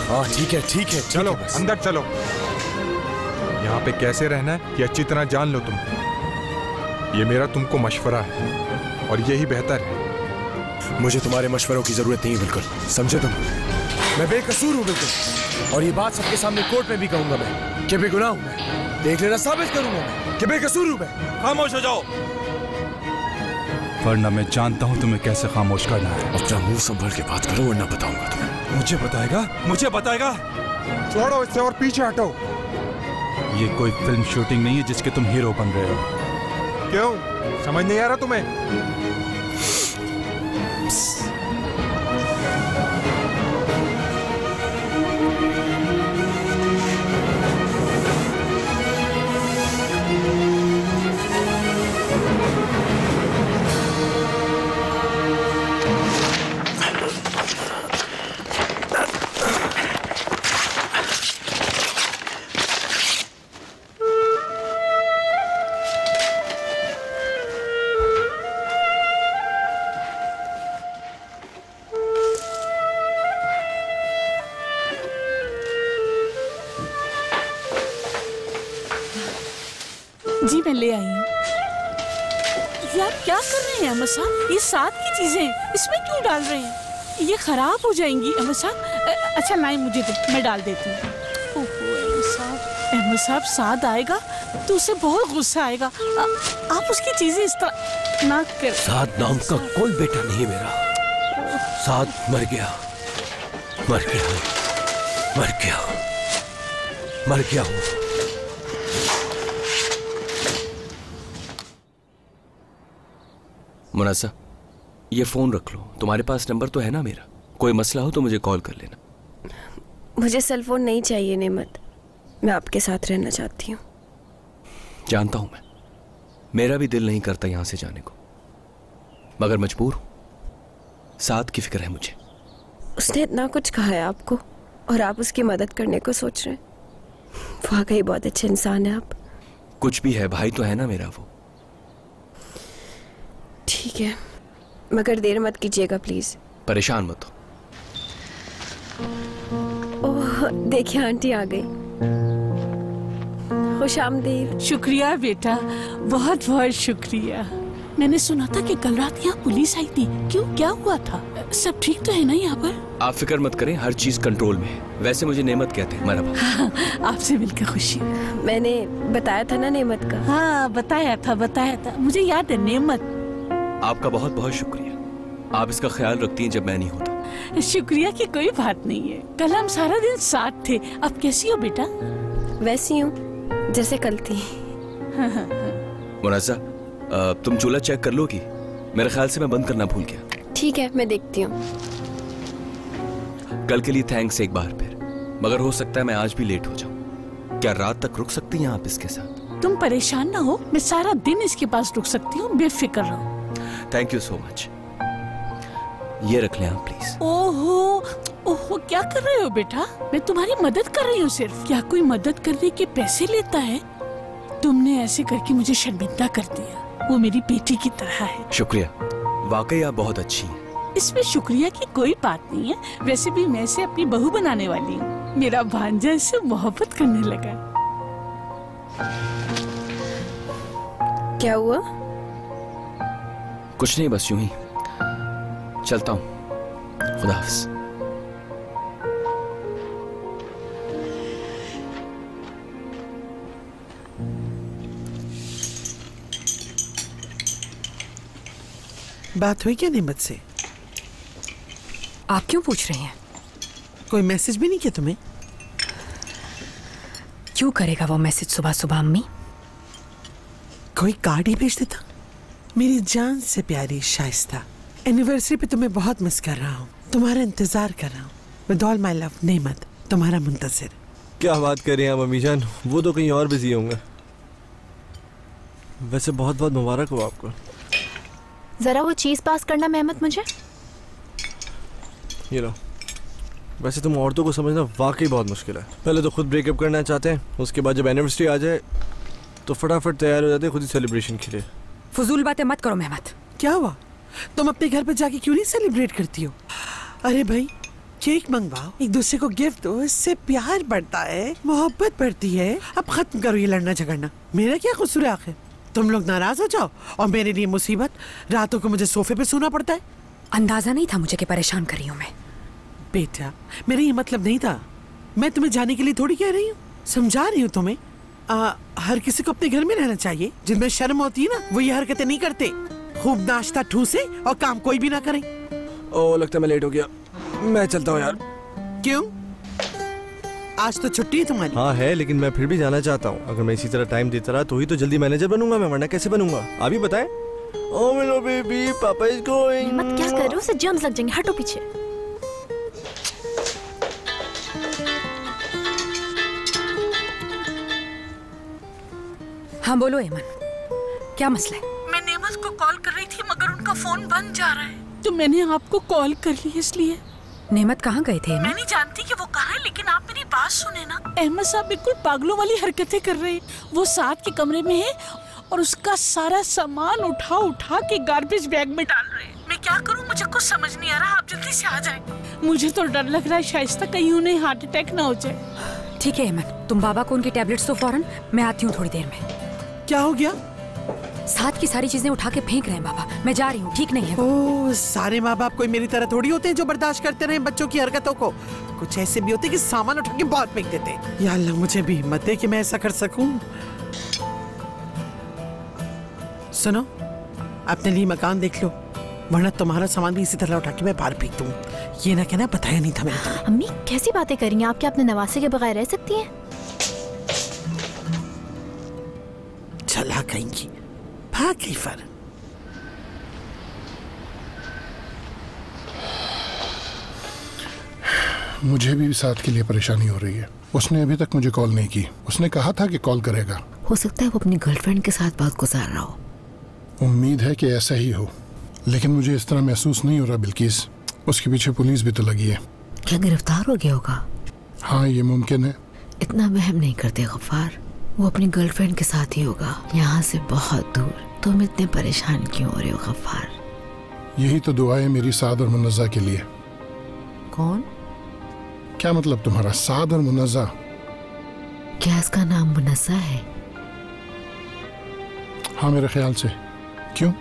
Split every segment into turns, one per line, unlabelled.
हाँ ठीक है
चलो अंदर चलो। यहाँ पे कैसे रहना है ये अच्छी तरह जान लो तुम। ये मेरा तुमको मशवरा है और यही बेहतर है।
मुझे तुम्हारे मशवरों की जरूरत नहीं, बिल्कुल समझे तुम। मैं बेकसूर हूँ बिल्कुल, और ये बात सबके सामने कोर्ट में भी कहूंगा मैं कि बेगुनाह हूँ मैं। देख लेना, साबित करूंगा मैं कि बेकसूर हूँ मैं।
खामोश हो जाओ,
वरना मैं जानता हूँ तुम्हें कैसे खामोश करना है।
अपना मुंह संभल के बात करो वरना बताऊंगा तुम्हें।
मुझे बताएगा?
मुझे बताएगा?
छोड़ो इससे और पीछे हटो।
ये कोई फिल्म शूटिंग नहीं है जिसके तुम हीरो बन रहे हो।
क्यों, समझ नहीं आ रहा तुम्हें?
जी मैं ले आई हूँ। यार क्या कर रहे हैं अहमद साहब? ये साथ की चीजें इसमें क्यों डाल रहे हैं? ये खराब हो जाएंगी अहमद साहब। अच्छा लाइन मुझे दे, मैं डाल देती हूँ। अहमद साहब साद आएगा तो उसे बहुत गुस्सा आएगा। आप उसकी चीजें इस तरह ना कर।
साद नाम का कोई बेटा नहीं मेरा। साद मर गया, मर गया, मर गया, मर गया हूँ।
मुनासा, ये फोन रख लो। तुम्हारे पास नंबर तो है ना मेरा? कोई मसला हो तो मुझे कॉल कर लेना।
मुझे सेल फोन नहीं चाहिए नेमत, मैं आपके साथ रहना चाहती हूँ।
जानता हूं मैं, मेरा भी दिल नहीं करता यहां से जाने को, मगर मजबूर हूं। साथ की फिक्र है मुझे।
उसने इतना कुछ कहा है आपको और आप उसकी मदद करने को सोच रहे हैं। वाकई बहुत अच्छे इंसान है आप।
कुछ भी है, भाई तो है ना मेरा वो।
ठीक है, मगर देर मत कीजिएगा प्लीज।
परेशान मत हो।
ओह देखिए आंटी आ गई। खुश आमदीद।
शुक्रिया बेटा, बहुत बहुत शुक्रिया। मैंने सुना था कि कल रात यहाँ पुलिस आई थी। क्यों, क्या हुआ था? सब ठीक तो है ना यहाँ पर?
आप फिक्र मत करें, हर चीज कंट्रोल में है। वैसे मुझे नेमत कहते हैं। मरहबा।
आपसे मिलकर खुशी।
मैंने बताया था ना नेमत का।
हाँ बताया था मुझे याद है। नेमत,
आपका बहुत बहुत शुक्रिया। आप इसका ख्याल रखती हैं जब मैं नहीं होता।
शुक्रिया की कोई बात नहीं है। कल हम सारा दिन साथ थे। अब कैसी हो बेटा?
वैसी हूँ जैसे कल थी।
मुनाज़ा, तुम चूल्हा चेक कर लोगी? मेरे ख्याल से मैं बंद करना भूल गया।
ठीक है, मैं देखती हूँ।
कल के लिए थैंक्स एक बार फिर, मगर हो सकता है मैं आज भी लेट हो जाऊँ। क्या रात तक रुक सकती हैं आप इसके साथ?
तुम परेशान ना हो, मैं सारा दिन इसके पास रुक सकती हूँ, बेफिक्र रहो।
Thank you so much. ये रख लें आप प्लीज।
ओहो क्या कर रहे हो बेटा? मैं तुम्हारी मदद कर रही हूँ सिर्फ। क्या कोई मदद करने के पैसे लेता है? तुमने ऐसे करके मुझे शर्मिंदा कर दिया। वो मेरी बेटी की तरह है।
शुक्रिया, वाकई आप बहुत अच्छी हैं।
इसमें शुक्रिया की कोई बात नहीं है। वैसे भी मैं इसे अपनी बहू बनाने वाली हूँ। मेरा भांजा इससे मोहब्बत करने लगा।
क्या हुआ?
कुछ नहीं, बस यूं ही। चलता हूँ, खुदा हाफ़िज़।
बात हुई क्या नेमत से?
आप क्यों पूछ रही हैं?
कोई मैसेज भी नहीं किया तुम्हें?
क्यों करेगा वो मैसेज सुबह सुबह अम्मी?
कोई कार्ड ही भेज देता। मेरी जान से प्यारी शाइस्ता, एनिवर्सरी पे तुम्हें बहुत मिस कर रहा हूँ। तुम्हारा इंतजार कर रहा हूँ। विद ऑल माय लव नेमत, तुम्हारा मुंतज़िर।
क्या बात कर रही हैं आप अम्मी जान? वो तो कहीं और बिजी होंगे। वैसे बहुत बहुत मुबारक हो आपको।
जरा वो चीज पास करना मेहमत मुझे।
ये लो। वैसे तुम औरतों को समझना वाकई बहुत मुश्किल है। पहले तो खुद ब्रेकअप करना चाहते हैं, उसके बाद जब एनिवर्सरी आ जाए तो फटाफट तैयार हो जाते हैं खुद ही सेलिब्रेशन के लिए।
फजूल बातें मत करो मेहमत।
क्या हुआ? तुम अपने घर पे जाके क्यों नहीं सेलिब्रेट करती हो? अरे भाई केक मंगवाओ, एक दूसरे को गिफ्ट दो, इससे प्यार बढ़ता है, मोहब्बत बढ़ती है। अब खत्म करो ये लड़ना झगड़ना। मेरा क्या कसूर है आखिर? तुम लोग नाराज हो जाओ और मेरे लिए मुसीबत, रातों को मुझे सोफे पे सोना पड़ता है।
अंदाजा नहीं था मुझे कि परेशान कर रही हूँ मैं।
बेटा मेरा ये मतलब नहीं था, मैं तुम्हें जाने के लिए थोड़ी कह रही हूँ, समझा रही हूँ तुम्हें। हर किसी को अपने घर में रहना चाहिए। जिनमें शर्म होती है ना वो ये हरकतें नहीं करते। खूब नाश्ता ठूसे और काम कोई भी ना करें।
ओ लगता है मैं लेट हो गया, मैं चलता हूँ यार।
क्यों? आज तो छुट्टी है तुम्हारी।
हाँ है, लेकिन मैं फिर भी जाना चाहता हूँ। अगर मैं इसी तरह टाइम देता रहा तो ही तो जल्दी मैनेजर बनूंगा मैं, वरना कैसे बनूंगा? अभी बताएं। ओ मेरा बेबी, पापा इज गोइंग।
मत क्या कर रहे हो, उसे जर्म्स लग जाएंगे, हटो पीछे।
हाँ बोलो एमन, क्या मसला है?
मैं नेमत को कॉल कर रही थी मगर उनका फोन बंद जा रहा है, तो मैंने आपको कॉल कर ली इसलिए।
नेमत कहाँ गए थे?
मैं नहीं जानती कि वो कहाँ है, लेकिन आप मेरी बात सुने ना। अहमद साहब बिल्कुल पागलों वाली हरकतें कर रहे हैं। वो साथ के कमरे में है और उसका सारा सामान उठा उठा के गार्बेज बैग में डाल रहे हैं। मैं क्या करूँ, मुझे कुछ समझ नहीं आ रहा। आप जल्दी से आ जाएं। मुझे तो डर लग रहा है शाइस्ता कहीं उन्हें हार्ट अटैक ना हो जाए।
ठीक है एमन, तुम बाबा को उनकी टैबलेट्स दो फौरन, मैं आती हूँ थोड़ी देर में।
क्या हो गया?
साथ की सारी चीजें उठा के फेंक रहे हैं बाबा, मैं जा रही हूँ, ठीक नहीं है।
ओह, सारे माँ बाप कोई मेरी तरह थोड़ी होते हैं जो बर्दाश्त करते रहे बच्चों की हरकतों को। कुछ ऐसे भी होते हैं कि सामान उठा के बहुत फेंक देते हैं। या अल्लाह मुझे भी हिम्मत दे कि मैं ऐसा कर सकूं। सुनो, अपने लिए मकान देख लो, वरना तुम्हारा सामान भी इसी तरह उठा के मैं बाहर फेंक दूं। ये ना कहना बताया नहीं था मैंने तुम्हें।
अम्मी कैसी बातें करेंगी आप? क्या अपने नवासे के बगैर रह सकती हैं?
चला कहीं भाग गई फर।
मुझे भी साथ के लिए परेशानी हो रही है। उसने अभी तक मुझे कॉल नहीं की। उसने कहा था कि कॉल करेगा।
हो सकता है वो अपनी गर्लफ्रेंड के साथ बात गुजार रहा हो।
उम्मीद है कि ऐसा ही हो, लेकिन मुझे इस तरह महसूस नहीं हो रहा बिल्किस। उसके पीछे पुलिस भी तो लगी है।
क्या गिरफ्तार हो गया होगा?
हाँ ये मुमकिन है।
इतना वहम नहीं करते गफ्फार, वो अपनी गर्लफ्रेंड के साथ ही होगा, यहाँ से बहुत दूर। तुम इतने परेशान क्यों हो रहे हो गफ्फार?
यही तो दुआ है मेरी साद और मुन्नज़ा के लिए।
कौन?
क्या मतलब तुम्हारा? साद और मुन्नज़ा।
क्या इसका नाम मुन्नज़ा है?
हाँ मेरे ख्याल से। क्यों?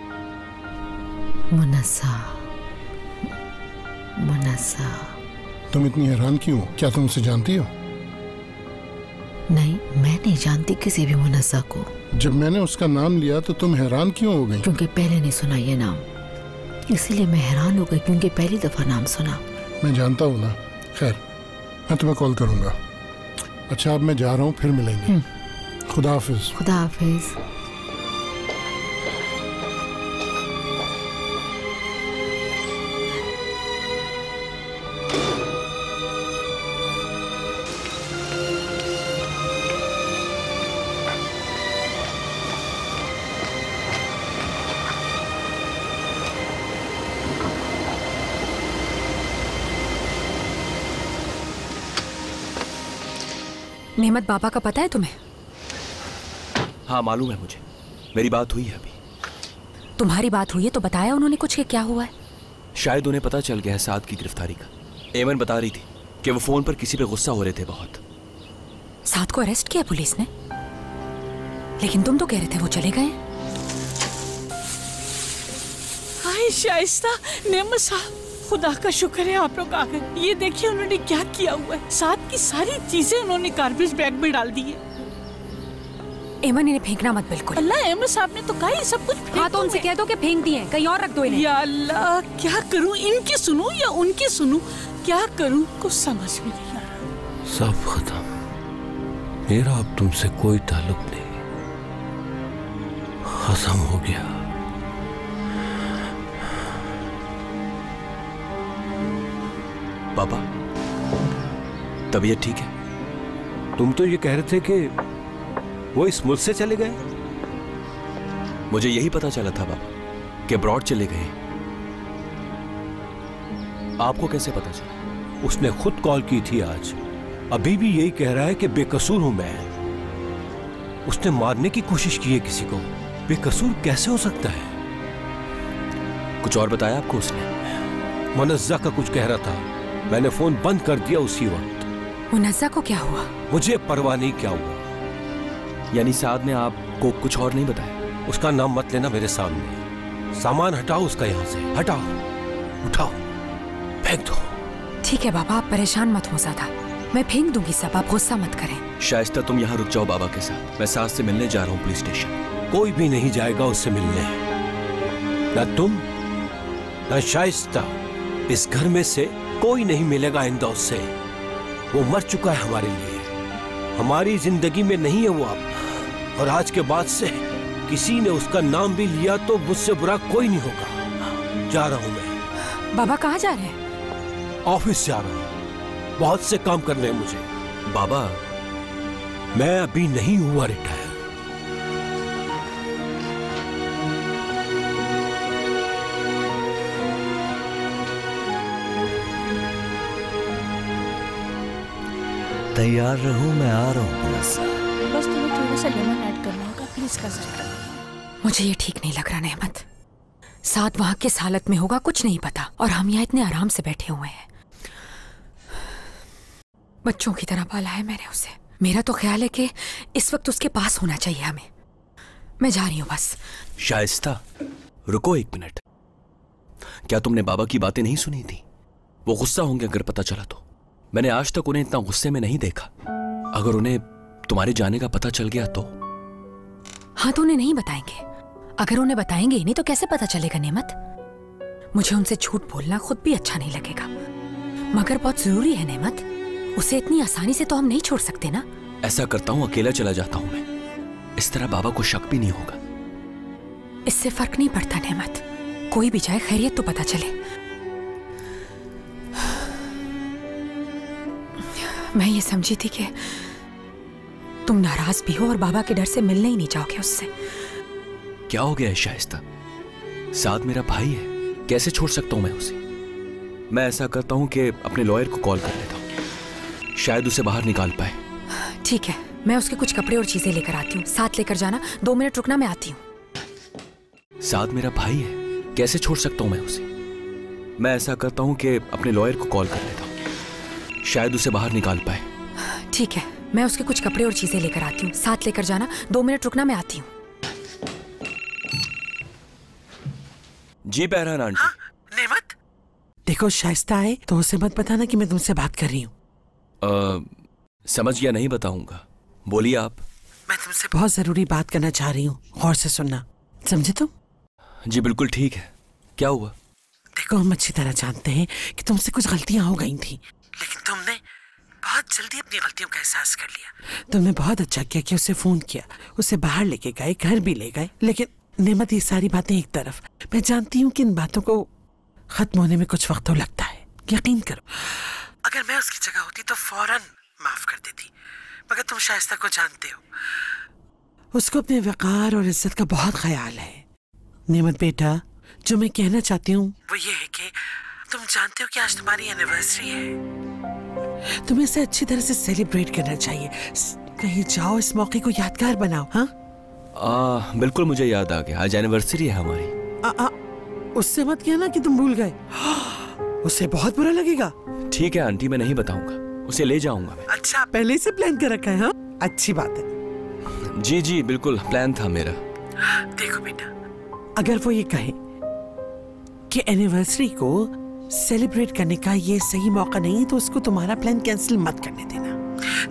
मुन्नज़ा, मुन्नज़ा।
तुम इतनी हैरान क्यों? क्या तुम उसे जानती हो?
नहीं, मैं नहीं जानती किसी भी मुन्नज़ा को।
जब मैंने उसका नाम लिया तो तुम हैरान क्यों हो गई?
क्योंकि पहले नहीं सुना ये नाम, इसीलिए मैं हैरान हो गई, क्योंकि पहली दफा नाम सुना।
मैं जानता हूँ ना। खैर, मैं तुम्हें कॉल करूंगा। अच्छा अब मैं जा रहा हूँ, फिर मिलेंगे। खुदा हाफिज।
खुदा हाफिज।
नेमत बाबा का पता है तुम्हें?
हाँ मालूम है मुझे, मेरी बात हुई है अभी।
तुम्हारी बात हुई है तो बताया उन्होंने कुछ कि क्या हुआ है?
शायद उन्हें पता चल गया है साद की गिरफ्तारी का। एमन बता रही थी कि वो फोन पर किसी पे गुस्सा हो रहे थे बहुत।
साद को अरेस्ट किया पुलिस ने? लेकिन तुम तो कह रहे थे वो चले गए।
हाय शाइस्ता, नेमत साहब, खुदा का शुक्र है आप लोग आ गए। ये देखिए उन्होंने क्या किया हुआ है। साथ की सारी चीजें उन्होंने गार्बेज बैग में डाल दी है।
एमन इन्हें फेंकना मत बिल्कुल।
अल्लाह, एमन साहब ने तो कहा ये सब कुछ फेंक।
हाँ तो उनसे कह दो कि फेंक दिए, कहीं और रख दो इन्हें।
या अल्लाह, क्या करूं, इनकी सुनूं या उनकी सुनूं, क्या करूं, कुछ समझ में नहीं आ रहा।
सब खत्म, मेरा अब तुमसे कोई ताल्लुक नहीं, खत्म हो गया।
पापा, तबीयत ठीक है?
तुम तो ये कह रहे थे कि वो इस मुल्क से चले गए।
मुझे यही पता चला था बाबा कि अब्रॉड चले गए। आपको कैसे पता चला?
उसने खुद कॉल की थी आज। अभी भी यही कह रहा है कि बेकसूर हूं मैं। उसने मारने की कोशिश की है किसी को। बेकसूर कैसे हो सकता है?
कुछ और बताया आपको उसने?
मुन्नज़ा का कुछ कह रहा था, मैंने फोन बंद कर दिया उसी वक्त।
मुनज़्ज़ा को क्या हुआ?
मुझे परवाह नहीं क्या हुआ।
यानी साद ने आपको कुछ और नहीं बताया?
उसका नाम मत लेना मेरे सामने। सामान हटाओ उसका यहाँ से, हटाओ, उठाओ, फेंक दो।
ठीक है बाबा, आप परेशान मत हो ज़्यादा, मैं फेंक दूंगी सब, आप गुस्सा मत करें।
शाइस्ता तुम यहाँ रुक जाओ बाबा के साथ, मैं सास से मिलने जा रहा हूँ पुलिस स्टेशन।
कोई भी नहीं जाएगा उससे मिलने, ना तुम ना शाइस्ता। इस घर में से कोई नहीं मिलेगा आइंदा उससे। वो मर चुका है हमारे लिए, हमारी जिंदगी में नहीं है वो अब। और आज के बाद से किसी ने उसका नाम भी लिया तो मुझसे बुरा कोई नहीं होगा। जा रहा हूं मैं।
बाबा कहाँ जा रहे हैं?
ऑफिस जा रहा हूं, बहुत से काम करने हैं मुझे।
बाबा
मैं अभी नहीं हुआ रिटायर।
तैयार रहूं, मैं आ रहा हूं मुनज़्ज़ा।
बस तुम्हें थोड़ा सा लेमन ऐड करना होगा प्लीज कज़न।
मुझे ये ठीक नहीं लग रहा नेमत। साद वहां किस हालत में होगा कुछ नहीं पता, और हम यहाँ इतने आराम से बैठे हुए हैं। बच्चों की तरह पाला है मैंने उसे। मेरा तो ख्याल है कि इस वक्त उसके पास होना चाहिए हमें। मैं जा रही हूँ बस।
शाइस्ता रुको एक मिनट, क्या तुमने बाबा की बातें नहीं सुनी थी? वो गुस्सा होंगे अगर पता चला तो। मैंने आज तक उन्हें इतना गुस्से में नहीं देखा। अगर उन्हें तुम्हारे जाने का पता चल गया तो?
हाँ तो उन्हें नहीं बताएंगे। अगर उन्हें बताएंगे ही नहीं तो कैसे पता चलेगा नेमत? मुझे उनसे झूठ बोलना खुद भी अच्छा नहीं लगेगा, मगर बहुत जरूरी है नेमत। उसे इतनी आसानी से तो हम नहीं छोड़ सकते ना।
ऐसा करता हूँ, अकेला चला जाता हूँ मैं, इस तरह बाबा को शक भी नहीं होगा।
इससे फर्क नहीं पड़ता नेमत, कोई भी जाए खैरियत तो पता चले। मैं ये समझी थी कि तुम नाराज भी हो और बाबा के डर से मिलने ही नहीं जाओगे उससे।
क्या हो गया है शाइस्ता? साद मेरा भाई है, कैसे छोड़ सकता हूं मैं उसे? मैं ऐसा करता हूं कि अपने लॉयर को कॉल कर लेता हूं, शायद उसे बाहर निकाल पाए।
ठीक है, मैं उसके कुछ कपड़े और चीजें लेकर आती हूँ। साथ लेकर जाना, 2 मिनट रुकना, मैं आती हूँ।
साद मेरा भाई है, कैसे छोड़ सकता हूं मैं उसे? मैं ऐसा करता हूं कि अपने लॉयर को कॉल कर लेता हूं, शायद उसे बाहर निकाल पाए।
ठीक है, मैं उसके कुछ कपड़े और चीजें लेकर आती हूँ। साथ लेकर जाना, 2 मिनट रुकना, मैं आती हूँ।
जी बहरान आंटी।
हाँ, नेमत देखो, शाइस्ता आए तो उसे मत बताना कि मैं तुमसे बात कर रही हूँ।
समझ गया, नहीं बताऊंगा। बोलिए आप।
मैं तुमसे बहुत जरूरी बात करना चाह रही हूँ, गौर से सुनना, समझे तुम?
जी बिल्कुल ठीक है, क्या हुआ?
देखो, हम अच्छी तरह जानते हैं कि तुमसे कुछ गलतियां हो गई थी, लेकिन तुमने बहुत जल्दी अपनी गलतियों का एहसास कर लिया। तुमने बहुत अच्छा किया कि उसे फोन किया, उसे बाहर लेके गए, घर भी ले गए। लेकिन नेमत, ये सारी बातें एक तरफ, मैं जानती हूँ कि इन बातों को खत्म होने में कुछ वक्त तो लगता है। यकीन करो, अगर मैं उसकी जगह होती तो फौरन माफ कर देती। मगर तुम शाइस्ता को जानते हो, उसको अपने वकार और इज्जत का बहुत ख्याल है। नेमत बेटा, जो मैं कहना चाहती हूँ वो ये है कि तुम जानते हो कि आज तुम्हारी एनिवर्सरी है, तुम्हें इसे अच्छी तरह से सेलिब्रेट करना चाहिए। कहीं जाओ, इस मौके को यादगार बनाओ। हाँ
बिल्कुल, मुझे याद आ गया, आज एनिवर्सरी है हमारी।
उससे मत कहना कि तुम भूल गए, उसे बहुत बुरा लगेगा।
ठीक है आंटी, मैं नहीं बताऊंगा, उसे ले जाऊंगा मैं।
अच्छा, पहले से प्लान कर रखा है? हाँ, अच्छी बात है।
जी जी बिल्कुल, प्लान था मेरा।
देखो बेटा, अगर वो ये कहे कि एनिवर्सरी को सेलिब्रेट करने का ये सही मौका नहीं है तो उसको तुम्हारा प्लान कैंसिल मत करने देना।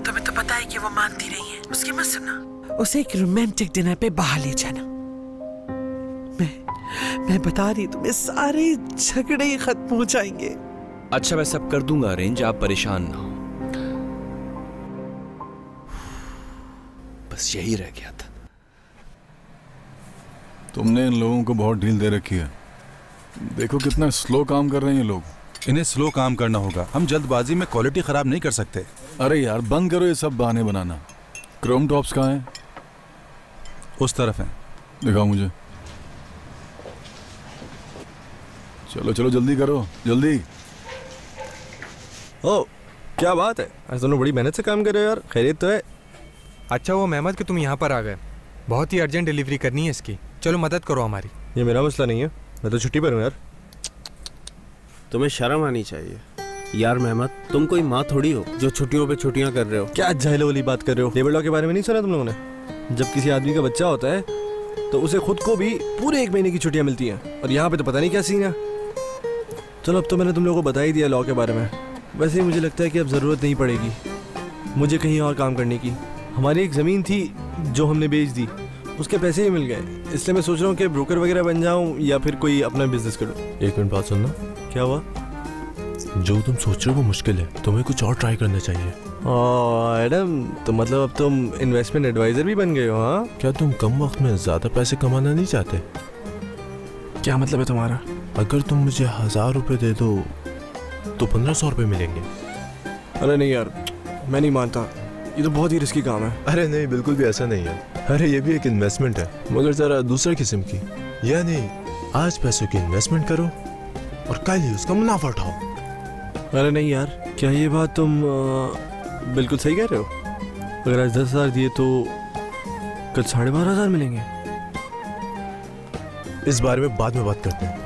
तुम्हें तो पता है कि वो मानती नहीं है, उसकी मत सुनना। उसे एक रोमांटिक डिनर पे बाहर ले जाना। मैं बता रही, तुम्हें सारे झगड़े ही खत्म हो जाएंगे।
अच्छा, मैं सब कर दूंगा अरेंज, आप परेशान ना हो। बस यही रह गया था।
तुमने इन लोगों को बहुत ढील दे रखी है। देखो कितना स्लो काम कर रहे हैं ये लोग।
इन्हें स्लो काम करना होगा, हम जल्दबाजी में क्वालिटी खराब नहीं कर सकते।
अरे यार बंद करो ये सब बहाने बनाना। क्रोम टॉप्स कहाँ हैं?
उस तरफ हैं।
दिखाओ मुझे। चलो चलो जल्दी करो, जल्दी।
ओ, क्या बात है, आज दोनों बड़ी मेहनत से काम कर रहे हो यार। खैरियत तो है?
अच्छा वो मेहमद कि तुम यहाँ पर आ गए, बहुत ही अर्जेंट डिलीवरी करनी है इसकी, चलो मदद करो हमारी।
ये मेरा मसला नहीं है, मैं तो छुट्टी पर हूँ यार।
तुम्हें शर्म आनी चाहिए।
यार मेहमत, तुम कोई माँ थोड़ी हो जो छुट्टियों पे छुट्टियां कर रहे हो। क्या जाहिलो वाली बात कर रहे हो? लेबर लॉ के बारे में नहीं सुना तुम लोगों ने? जब किसी आदमी का बच्चा होता है तो उसे खुद को भी पूरे 1 महीने की छुट्टियां मिलती हैं, और यहाँ पे तो पता नहीं क्या सीन है। चलो अब तो मैंने तुम लोगों को बता ही दिया लॉ के बारे में। वैसे ही मुझे लगता है कि अब ज़रूरत नहीं पड़ेगी मुझे कहीं और काम करने की। हमारी एक ज़मीन थी जो हमने बेच दी, उसके पैसे ही मिल गए, इसलिए मैं सोच रहा हूँ कि ब्रोकर वगैरह बन जाऊँ या फिर कोई अपना बिजनेस करूँ।
1 मिनट बात सुनना।
क्या हुआ?
जो तुम सोच रहे हो वो मुश्किल है, तुम्हें कुछ और ट्राई करना चाहिए।
एडम, तो मतलब अब तुम इन्वेस्टमेंट एडवाइजर भी बन गए हो? हाँ,
क्या तुम कम वक्त में ज्यादा पैसे कमाना नहीं चाहते?
क्या मतलब है तुम्हारा?
अगर तुम मुझे 1000 रुपए दे दो तो 1500 रुपए मिलेंगे।
अरे नहीं यार, मैं नहीं मानता, ये तो बहुत ही रिस्की काम है।
अरे नहीं, बिल्कुल भी ऐसा नहीं है। अरे ये भी एक इन्वेस्टमेंट है, मगर जरा दूसरे किस्म की। यानी आज पैसों की इन्वेस्टमेंट करो और कल ही उसका मुनाफा उठाओ।
अरे नहीं यार, क्या ये बात तुम बिल्कुल सही कह रहे हो? अगर आज 10,000 दिए तो कल 12,500 मिलेंगे।
इस बारे में बाद में बात करते हैं।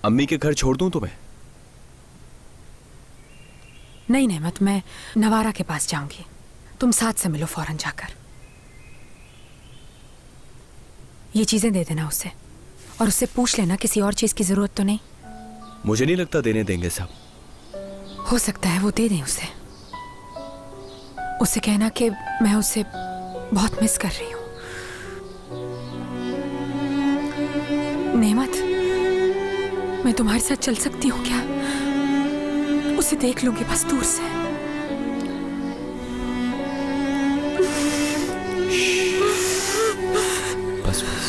अम्मी के घर छोड़ दूं तुम्हें?
नहीं नेमत, मैं नवारा के पास जाऊंगी, तुम साथ से मिलो फौरन जाकर। ये चीजें दे देना उसे, और उससे पूछ लेना किसी और चीज की जरूरत तो नहीं।
मुझे नहीं लगता देने देंगे सब।
हो सकता है वो दे दें उसे। उससे कहना कि मैं उसे बहुत मिस कर रही हूं। नेमत, मैं तुम्हारे साथ चल सकती हूँ क्या? उसे देख लूंगी बस दूर से।
बस बस,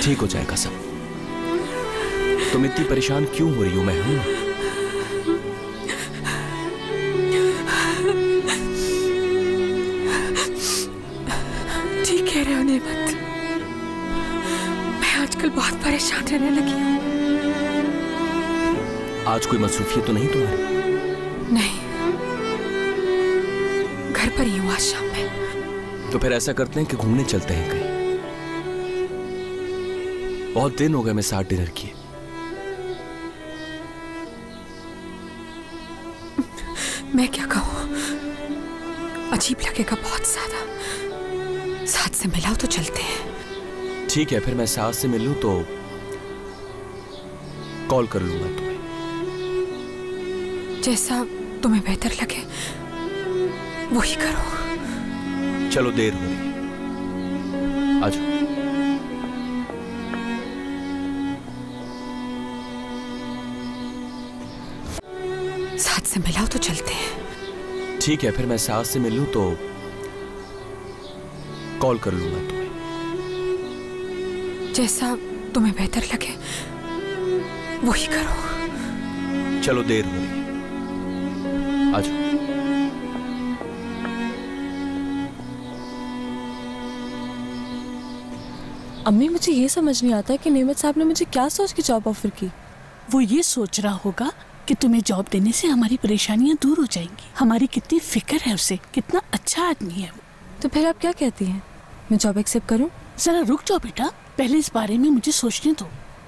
ठीक हो जाएगा सब। तुम इतनी परेशान क्यों हो रही हो? मैं हूं।
ठीक कह रहे हो नेमत, आजकल बहुत परेशान रहने लगी हूँ।
आज कोई मसरूफियत तो नहीं तुम्हारी?
नहीं, घर पर ही हूँ आज शाम में।
तो फिर ऐसा करते हैं कि घूमने चलते हैं कहीं। बहुत दिन हो गए मैं साथ डिनर किए।
मैं क्या कहूँ, अजीब लगेगा बहुत ज्यादा। साथ से मिलाओ तो चलते हैं।
ठीक है, फिर मैं सास से मिलूं तो कॉल कर लूंगा तुम्हें।
जैसा तुम्हें बेहतर लगे वही करो।
चलो देर हो रही है, आ जाओ।
साथ से मिलाओ तो चलते हैं।
ठीक है, फिर मैं सास से मिलूं तो कॉल कर लूंगा तुम्हें।
जैसा तुम्हें बेहतर लगे वही करो।
चलो देर हो रही है, आ जाओ।
अम्मी, मुझे ये समझ नहीं आता कि नेमत साहब ने मुझे क्या सोच के जॉब ऑफर की।
वो ये सोच रहा होगा कि तुम्हें जॉब देने से हमारी परेशानियां दूर हो जाएंगी। हमारी कितनी फिक्र है उसे, कितना अच्छा आदमी है वो।
तो फिर आप क्या कहती हैं, मैं जॉब एक्सेप्ट करूं?
जरा रुक जाओ बेटा, पहले इस बारे में मुझे सोचने दो।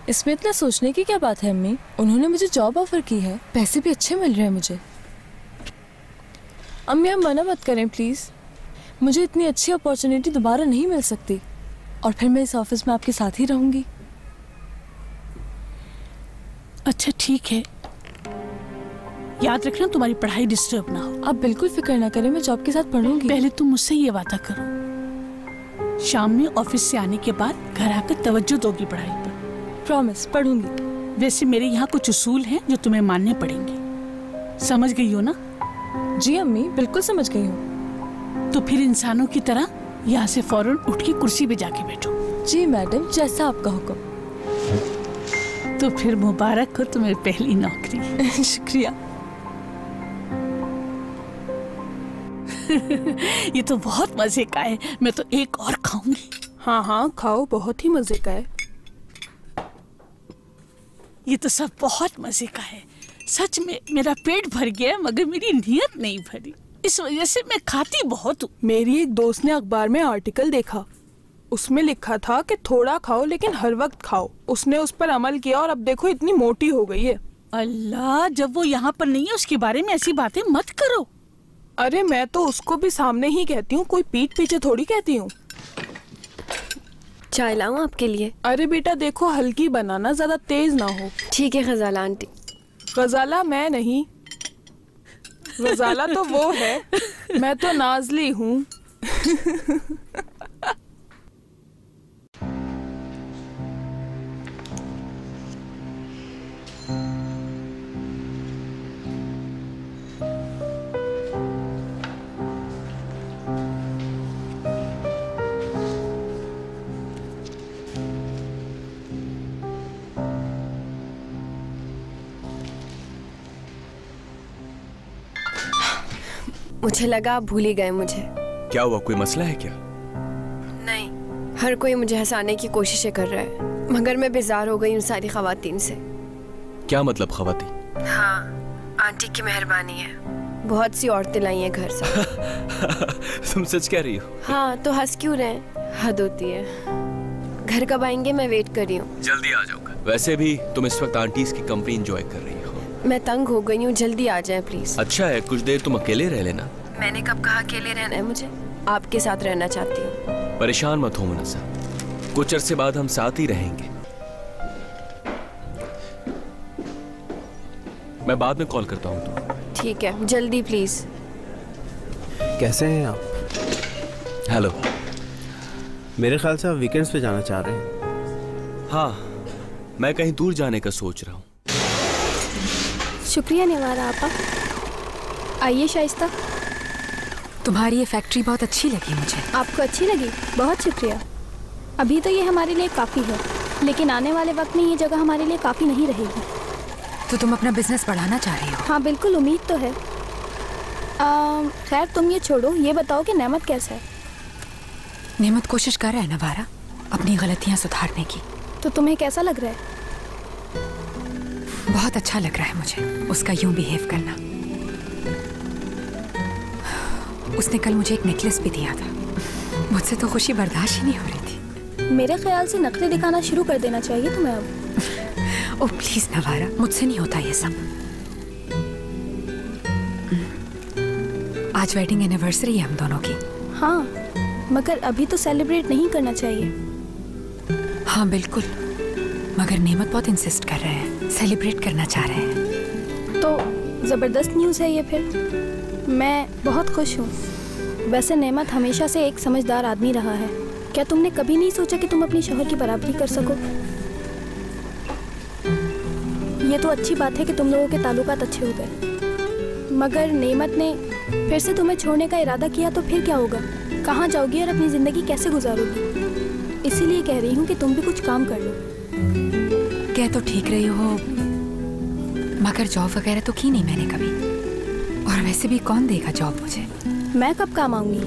इसमें इतना सोचने की क्या बात है अम्मी? उन्होंने मुझे जॉब ऑफर की है, पैसे भी अच्छे मिल रहे हैं मुझे। अम्मी आप मना मत करें प्लीज, मुझे इतनी अच्छी अपॉर्चुनिटी दोबारा नहीं मिल सकती, और फिर मैं इस ऑफिस में आपके साथ ही रहूंगी।
अच्छा ठीक है, याद रखना तुम्हारी पढ़ाई डिस्टर्ब ना हो।
आप बिल्कुल फिक्र ना करें, मैं जॉब के साथ पढ़ूंगी।
पहले तुम मुझसे ये वादा करो, शाम में ऑफिस से आने के बाद घर आकर तवज्जो दोगी पढ़ाई पर।
प्रॉमिस, पढ़ूंगी।
वैसे मेरे यहाँ कुछ उसूल हैं जो तुम्हें मानने पड़ेंगे, समझ गई हो ना?
जी अम्मी, बिल्कुल समझ गई हूँ।
तो फिर इंसानों की तरह यहाँ से फौरन उठ के कुर्सी पे जाके बैठो।
जी मैडम, जैसा आपका हुक्म।
तो फिर मुबारक हो तुम्हें पहली नौकरी।
शुक्रिया।
ये तो बहुत मजे का है, मैं तो एक और खाऊंगी।
हाँ हाँ खाओ, बहुत ही मजे का है।
ये तो सब बहुत मजे का है। सच में मेरा पेट भर गया, मगर मेरी नीयत नहीं भरी। इस वजह से मैं खाती बहुत हूँ।
मेरी एक दोस्त ने अखबार में आर्टिकल देखा, उसमें लिखा था कि थोड़ा खाओ लेकिन हर वक्त खाओ। उसने उस पर अमल किया और अब देखो इतनी मोटी हो गई है।
अल्लाह, जब वो यहाँ पर नहीं है उसके बारे में ऐसी बातें मत करो।
अरे मैं तो उसको भी सामने ही कहती हूँ, कोई पीठ पीछे थोड़ी कहती हूँ।
चाय लाऊं आपके लिए?
अरे बेटा देखो, हल्की बनाना, ज्यादा तेज ना हो।
ठीक है गजाला आंटी।
गजाला मैं नहीं, गजाला तो वो है, मैं तो नाजली हूँ।
मुझे लगा आप भूल ही गए मुझे।
क्या हुआ, कोई मसला है क्या?
नहीं, हर कोई मुझे हंसाने की कोशिशें कर रहा है, मगर मैं बेजार हो गई उन सारी खवातीन से।
क्या मतलब खवातीन?
हाँ, आंटी की मेहरबानी है, बहुत सी औरतें लाई हैं घर से।
तुम सच कह रही हो?
हाँ, तो हंस क्यों रहे? हद होती है। घर कब आएंगे? मैं वेट कर रही हूँ।
जल्दी आ जाऊंगा। वैसे भी तुम इस वक्त आंटीज की कंपनी एंजॉय कर रही हो।
मैं तंग हो गई हूँ, जल्दी आ जाए प्लीज।
अच्छा है, कुछ देर तुम अकेले रह लेना।
मैंने कब कहा अकेले रहना है मुझे? आपके साथ रहना चाहती हूँ।
परेशान मत हो मुनस्सा, कुछ अरसे बाद हम साथ ही रहेंगे। मैं बाद में कॉल करता हूँ तो।
ठीक है, जल्दी प्लीज।
कैसे हैं आप?
हेलो।
मेरे ख्याल से आप वीकेंड्स पे जाना चाह रहे हैं।
हाँ, मैं कहीं दूर जाने का सोच रहा हूँ।
शुक्रिया निवारा आपा। आइए शाइस्ता।
तुम्हारी ये फैक्ट्री बहुत अच्छी लगी मुझे।
आपको अच्छी लगी? बहुत शुक्रिया। अभी तो ये हमारे लिए काफ़ी है, लेकिन आने वाले वक्त में ये जगह हमारे लिए काफ़ी नहीं रहेगी।
तो तुम अपना बिजनेस बढ़ाना चाह रही हो?
हाँ बिल्कुल, उम्मीद तो है। खैर तुम ये छोड़ो, ये बताओ कि नेमत कैसा है?
नेमत कोशिश कर रहा है नवारा अपनी गलतियाँ सुधारने की।
तो तुम्हें कैसा लग रहा है?
बहुत अच्छा लग रहा है मुझे उसका यूं बिहेव करना। उसने कल मुझे एक नेकलेस भी दिया था, मुझसे तो खुशी बर्दाश्त ही नहीं हो रही थी।
मेरे ख्याल से नखरे दिखाना शुरू कर देना चाहिए तुम्हें अब।
ओह प्लीज नवारा, मुझसे नहीं होता ये सब। आज वेडिंग एनिवर्सरी है हम दोनों की।
हाँ, मगर अभी तो सेलिब्रेट नहीं करना चाहिए।
हाँ बिल्कुल, मगर नेमत बहुत इंसिस्ट कर रहे हैं, सेलिब्रेट करना चाह रहे हैं।
तो ज़बरदस्त न्यूज़ है ये फिर। मैं बहुत खुश हूँ। वैसे नेमत हमेशा से एक समझदार आदमी रहा है। क्या तुमने कभी नहीं सोचा कि तुम अपनी शौहर की बराबरी कर सको? ये तो अच्छी बात है कि तुम लोगों के ताल्लुकात अच्छे हो गए, मगर नेमत ने फिर से तुम्हें छोड़ने का इरादा किया तो फिर क्या होगा? कहाँ जाओगी और अपनी ज़िंदगी कैसे गुजारोगी? इसीलिए कह रही हूँ कि तुम भी कुछ काम कर लो।
कह तो ठीक रही हो, मगर जॉब वगैरह तो की नहीं मैंने कभी, और वैसे भी कौन देगा जॉब मुझे?
मैं कब काम आऊंगी?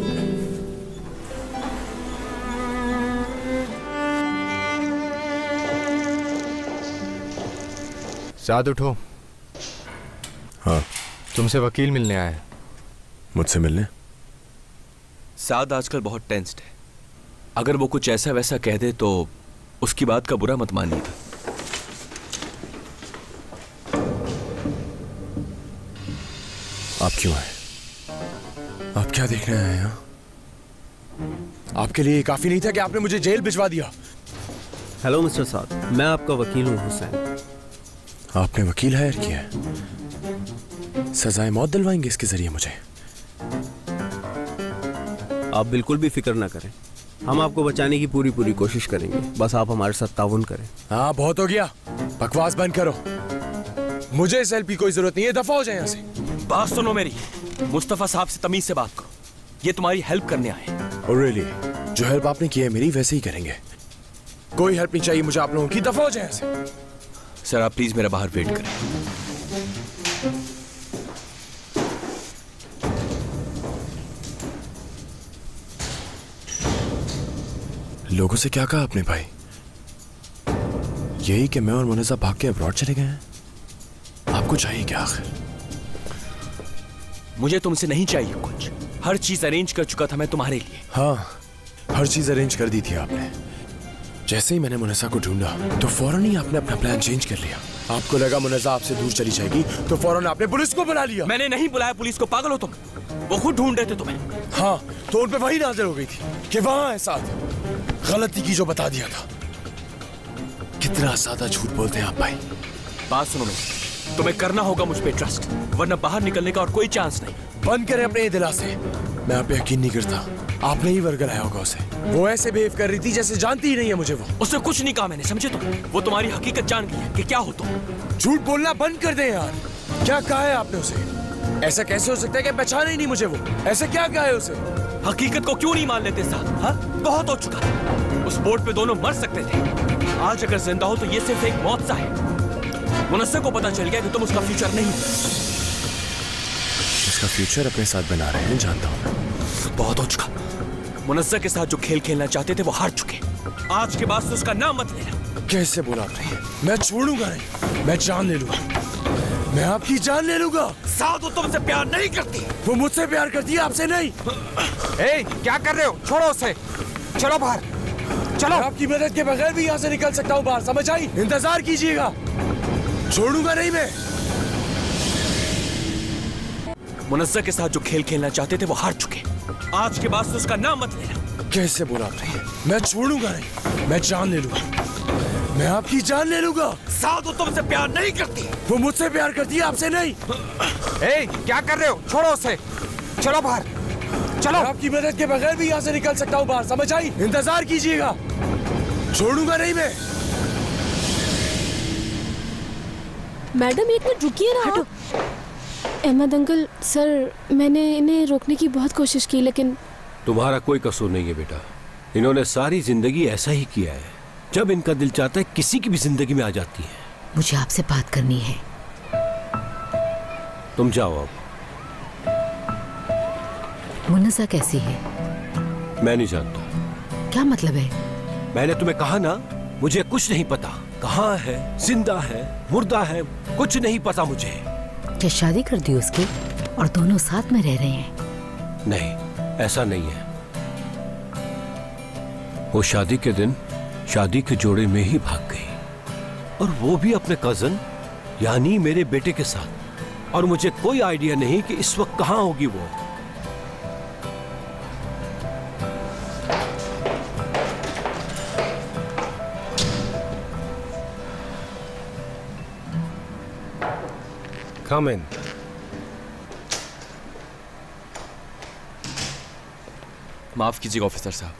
साद उठो।
हाँ,
तुमसे वकील मिलने आया है।
मुझसे मिलने?
साद आजकल बहुत टेंस्ड है, अगर वो कुछ ऐसा वैसा कह दे तो उसकी बात का बुरा मत मानिएगा।
आप क्यों आए? आप क्या देखने आए हैं? आपके लिए काफी नहीं था कि आपने मुझे जेल भिजवा दिया?
हेलो मिस्टर साद, मैं आपका वकील हूँ हुसैन।
आपने वकील हायर किया है? सजाए मौत दिलवाएंगे इसके जरिए मुझे?
आप बिल्कुल भी फिक्र ना करें, हम आपको बचाने की पूरी पूरी कोशिश करेंगे, बस आप हमारे साथ ताउन करें।
हाँ बहुत हो गया, बकवास बंद करो। मुझे इस हेल्प की कोई जरूरत नहीं है, दफा हो जाए यहाँ से।
बात सुनो मेरी, मुस्तफा साहब से तमीज से बात करो, ये तुम्हारी हेल्प करने आए हैं।
Oh, really? जो हेल्प आपने की है मेरी वैसे ही करेंगे, कोई हेल्प नहीं चाहिए मुझे आप लोगों की, दफा हो जाए यहाँ से।
सर आप प्लीज मेरा बाहर वेट करें।
लोगों से क्या कहा आपने भाई? यही कि मैं और मुनज़्ज़ा भाग के अब्रॉड चले गए हैं? आपको चाहिए क्या आखिर?
मुझे तुमसे नहीं चाहिए कुछ। हर चीज अरेंज कर चुका था मैं तुम्हारे लिए।
हाँ, हर चीज अरेंज कर दी थी आपने। जैसे ही मैंने मुनस्सा को ढूंढा तो फौरन ही आपने अपना प्लान चेंज कर लिया। आपको लगा मुनस्सा आपसे दूर चली जाएगी तो फौरन आपने पुलिस को बुला लिया।
मैंने नहीं बुलाया पुलिस को, पागल हो तुम? वो खुद ढूंढ रहे थे तुम्हें।
हाँ, तो उन पे वही नजर हो गई थी कि वहां है साथ। गलती की जो बता दिया था। कितना सादा झूठ बोलते हैं आप भाई।
बात सुनो मेरी, तुम्हें करना होगा मुझ पे ट्रस्ट, वरना बाहर निकलने का और कोई चांस नहीं।
बंद करें अपने दिलासे। मैं आप पे यकीन नहीं करता। आपने ही वर्गलाया होगा उसे। वो ऐसे बिहेव कर रही थी जैसे जानती ही नहीं है मुझे वो।
उससे कुछ नहीं कहा मैंने, समझे तुम? वो तुम्हारी हकीकत जान गई है कि क्या हो तुम।
झूठ बोलना बंद कर दे यार। क्या कहा है आपने उसे? ऐसा कैसे हो सकता है कि पहचाने ही नहीं मुझे वो? ऐसे क्या कहा है उसे?
हकीकत को क्यों नहीं मान लेते साथ? हाँ, बहुत हो चुका। उस बोर्ड पे दोनों मर सकते थे। आज अगर जिंदा हो तो ये सिर्फ एक मौत सा है। मुनस्सा को पता चल गया कि तुम उसका फ्यूचर नहीं।
उसका फ्यूचर अपने साथ बना रहे हैं, जानता हूँ।
बहुत हो चुका। मुनस्सा के साथ जो खेल खेलना चाहते थे वो हार चुके। आज के बाद से उसका नाम मत लेना।
कैसे बोला आपने? मैं छोड़ूंगा नहीं, मैं जान ले लूंगा। मैं आपकी जान ले लूंगा।
साथ वो तुमसे प्यार नहीं करती।
वो मुझसे प्यार करती है, आपसे नहीं।
ए, क्या कर रहे हो? छोड़ो उसे। चलो बाहर चलो।
आपकी मदद के बगैर भी यहाँ से निकल सकता हूँ बाहर, समझ आई? इंतजार कीजिएगा, छोड़ूंगा नहीं मैं।
मुनस्सा के साथ जो खेल खेलना चाहते थे वो हार चुके। आज के बाद से उसका नाम मत लेना।
कैसे बोला आपने? मैं छोड़ूंगा नहीं, मैं जान ले लूंगा। मैं आपकी जान ले लूंगा।
साथ वो तुमसे प्यार नहीं करती।
वो मुझसे प्यार करती है, आपसे नहीं।
ए, क्या कर रहे हो? छोड़ो उसे। चलो बाहर चलो।
आपकी मदद के बगैर भी यहाँ से निकल सकता हूँ बाहर, समझ आई? इंतजार कीजिएगा, छोड़ूंगा नहीं मैं।
मैडम एक मिनट रुकिए ना। हटो। अहमद अंकल, सर मैंने इन्हें रोकने की बहुत कोशिश की लेकिन।
तुम्हारा कोई कसूर नहीं है बेटा। इन्होंने सारी जिंदगी ऐसा ही किया है। जब इनका दिल चाहता है किसी की भी जिंदगी में आ जाती है।
मुझे आपसे बात करनी है।
तुम जाओ अब।
मुन्नसा कैसी है?
मैं नहीं जानता।
क्या मतलब है?
मैंने तुम्हें कहा ना, मुझे कुछ नहीं पता। कहाँ है, जिंदा है, मुर्दा है, कुछ नहीं पता मुझे।
क्या शादी कर दी उसकी और दोनों साथ में रह रहे हैं?
नहीं, ऐसा नहीं है। वो शादी के दिन शादी के जोड़े में ही भाग गई, और वो भी अपने कजन यानी मेरे बेटे के साथ। और मुझे कोई आइडिया नहीं कि इस वक्त कहाँ होगी वो।
Come in.
माफ कीजिएगा ऑफिसर साहब,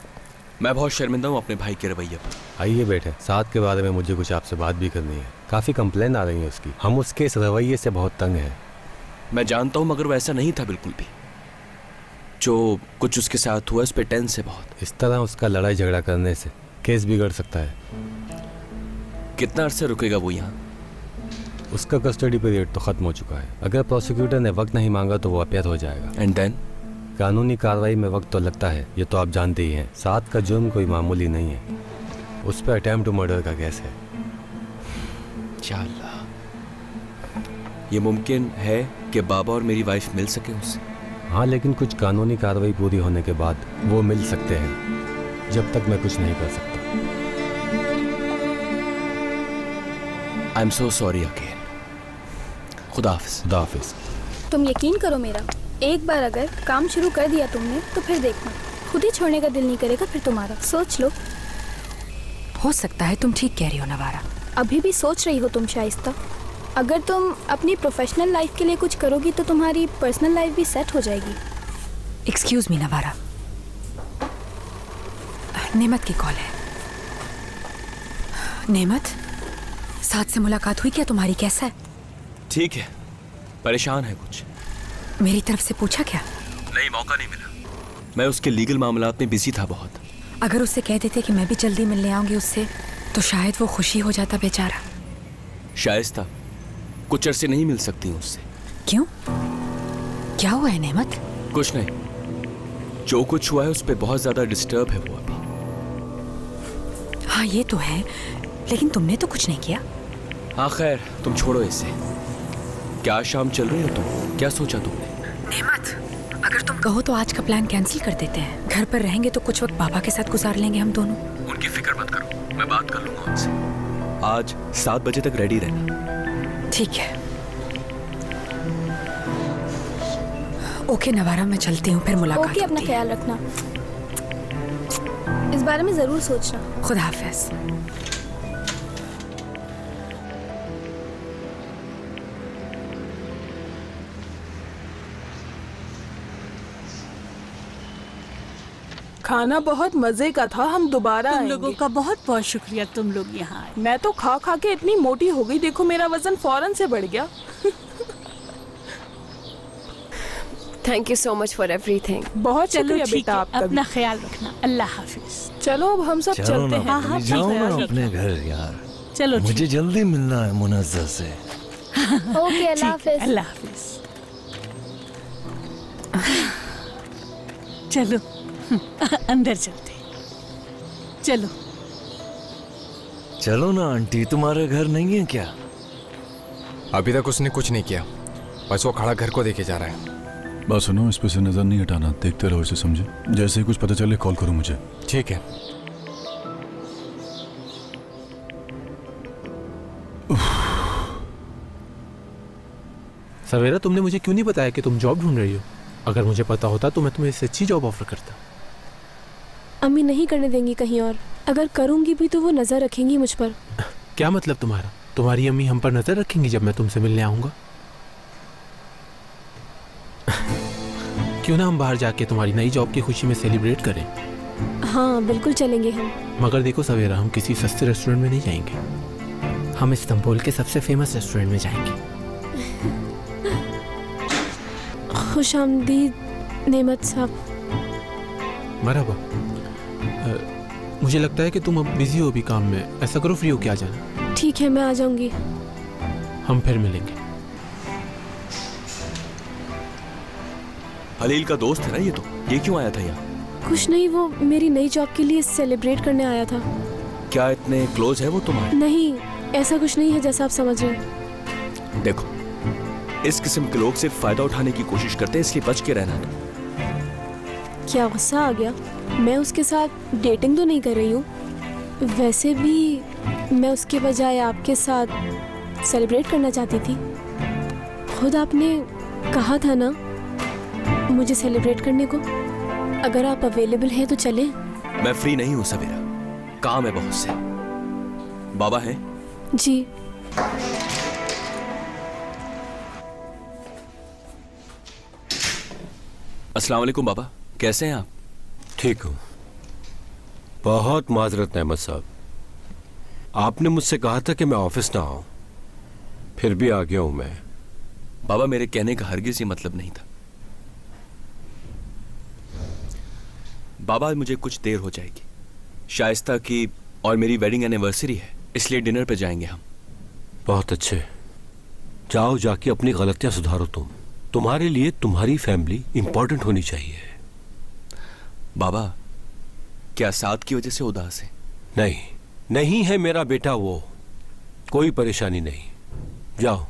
मैं बहुत शर्मिंदा हूँ अपने भाई के रवैये पर।
आइए बैठे। साथ के बारे में मुझे कुछ आपसे बात भी करनी है। काफ़ी कंप्लेन आ रही है उसकी। हम उसके इस रवैये से बहुत तंग हैं।
मैं जानता हूँ, मगर वो ऐसा नहीं था बिल्कुल भी। जो कुछ उसके साथ हुआ उस पर टेंस है बहुत।
इस तरह उसका लड़ाई झगड़ा करने से केस बिगड़ सकता है।
कितना अरसे रुकेगा वो यहाँ?
उसका कस्टडी पीरियड तो खत्म हो चुका है। अगर प्रोसिक्यूटर ने वक्त नहीं मांगा तो वो अपीयर हो जाएगा।
And then?
कानूनी कार्रवाई में वक्त तो लगता है, ये तो आप जानते ही हैं। साथ का जुर्म कोई मामूली नहीं है। उस पर अटेम्प्ट टू मर्डर का केस है।
इंशाअल्लाह। ये मुमकिन है कि बाबा और मेरी वाइफ मिल सके उससे?
हाँ, लेकिन कुछ कानूनी कार्रवाई पूरी होने के बाद वो मिल सकते हैं। जब तक मैं कुछ नहीं कर सकता।
I am so sorry again. खुदा हाफिज।
खुदा हाफिज।
तुम यकीन करो मेरा, एक बार अगर काम शुरू कर दिया तुमने तो फिर देखना खुद ही छोड़ने का दिल नहीं करेगा फिर तुम्हारा। सोच लो।
हो सकता है तुम ठीक कह रही हो नवारा।
अभी भी सोच रही हो तुम शाइस्ता? अगर तुम अपनी प्रोफेशनल लाइफ के लिए कुछ करोगी तो तुम्हारी पर्सनल लाइफ भी सेट हो जाएगी।
एक्सक्यूज मी नवारा, नेमत की कॉल है। नेमत, साथ से मुलाकात हुई क्या तुम्हारी? कैसा है?
ठीक है, परेशान है कुछ।
मेरी तरफ से पूछा क्या?
नहीं, मौका नहीं मिला। मैं उसके लीगल मामलात में बिजी था बहुत।
अगर उससे कह देते कि मैं भी जल्दी मिलने आऊंगी उससे तो शायद वो खुशी हो जाता बेचारा।
शाइस्ता, कुछ अरसे नहीं मिल सकती हूँ उससे।
क्यों? क्या हुआ है नेमत?
कुछ नहीं, जो कुछ हुआ है उस पर बहुत ज्यादा डिस्टर्ब है वो अभी।
हाँ ये तो है, लेकिन तुमने तो कुछ नहीं किया।
हाँ खैर, तुम छोड़ो इसे। क्या शाम चल रही हो तुम? क्या सोचा तुमने?
नेमत, अगर तुम कहो तो आज का प्लान कैंसिल कर देते हैं। घर पर रहेंगे तो कुछ वक्त पापा के साथ गुजार लेंगे हम दोनों।
उनकी फिक्र मत करो, मैं बात कर लूंगा उनसे। आज 7 बजे तक रेडी रहना।
ठीक है। ओके नवारा, मैं चलती हूँ, फिर मुलाकात
ओके, अपना ख्याल रखना, इस बारे में जरूर सोचना।
खुदा हाफिज।
खाना बहुत मजे का था, हम दोबारा
तुम
आएंगे।
लोगों का बहुत बहुत शुक्रिया, तुम लोग यहाँ आए।
मैं तो खा खा के इतनी मोटी हो गई, देखो मेरा वजन फौरन से बढ़ गया।
Thank you so much for everything.
बहुत
चलो
शुक्रिया
ठीक
बेटा
है,
आपका भी।
अपना ख्याल रखना। अल्लाह हाफिज।
चलो अब हम सब चलते हैं।
हाँ,
जाओ
ठीक
ना
है,
अपने घर यार।
चलो
मुझे जल्दी मिलना है मुनज्जा से।
ओके, अल्लाह हाफिज।
अल्लाह हाफिज। चलो अंदर चलते। चलो
चलो ना आंटी, तुम्हारा घर नहीं है क्या?
अभी तक उसने कुछ नहीं किया, बस वो खड़ा घर को देखे जा रहा है।
बात सुनो, इस पे से नजर नहीं हटाना, देखते रहो इसे, समझे? जैसे ही कुछ पता चले कॉल करो मुझे।
ठीक है।
सवेरा, तुमने मुझे क्यों नहीं बताया कि तुम जॉब ढूंढ रही हो? अगर मुझे पता होता तो मैं तुम्हें इससे अच्छी जॉब ऑफर करता।
अम्मी नहीं करने देंगी कहीं और, अगर करूंगी भी तो वो नजर रखेंगी मुझ पर।
क्या मतलब तुम्हारा? तुम्हारी अम्मी हम पर नजर रखेंगी जब मैं तुमसे मिलने आऊंगा? क्यों ना हम बाहर जाके तुम्हारी नई जॉब की खुशी में सेलिब्रेट करें?
हाँ बिल्कुल चलेंगे हम।
मगर देखो सवेरा, हम किसी सस्ते रेस्टोरेंट में नहीं जाएंगे, हम इस्तांबुल के सबसे फेमस रेस्टोरेंट में जाएंगे।
खुशामदीद नेमत साहब।
मरहबा। मुझे लगता है कि तुम अब बिजी हो भी काम में, ऐसा करो फ्री हो के आ जाना।
ठीक है, मैं आ जाऊंगी।
हम फिर मिलेंगे।
हलील का दोस्त है ना ये तो, ये क्यों आया था यहाँ?
कुछ नहीं, वो मेरी नई जॉब के लिए सेलिब्रेट करने आया था।
क्या इतने क्लोज है वो तुम्हारे?
नहीं, ऐसा कुछ नहीं है जैसा आप समझ रहे हैं।
देखो, इस किस्म के लोग सिर्फ फायदा उठाने की कोशिश करते हैं, इसलिए बच के रहना। तो
क्या गुस्सा आ गया? मैं उसके साथ डेटिंग तो नहीं कर रही हूँ, वैसे भी मैं उसके बजाय आपके साथ सेलिब्रेट करना चाहती थी। खुद आपने कहा था ना मुझे सेलिब्रेट करने को। अगर आप अवेलेबल हैं तो चलें।
मैं फ्री नहीं हूँ सवेरा, काम है बहुत से। बाबा है?
जी।
अस्सलाम वालेकुम बाबा, कैसे हैं आप?
ठीक हूँ। बहुत माजरत अहमद साहब, आपने मुझसे कहा था कि मैं ऑफिस ना आऊं, फिर भी आ गया हूं मैं।
बाबा, मेरे कहने का हरगिज ये मतलब नहीं था। बाबा, मुझे कुछ देर हो जाएगी, शाइस्ता की और मेरी वेडिंग एनिवर्सरी है, इसलिए डिनर पे जाएंगे हम।
बहुत अच्छे, जाओ, जाके अपनी गलतियां सुधारो। तुम्हारे लिए तुम्हारी फैमिली इंपॉर्टेंट होनी चाहिए।
बाबा, क्या साद की वजह से उदास है?
नहीं, नहीं है मेरा बेटा, वो कोई परेशानी नहीं। जाओ।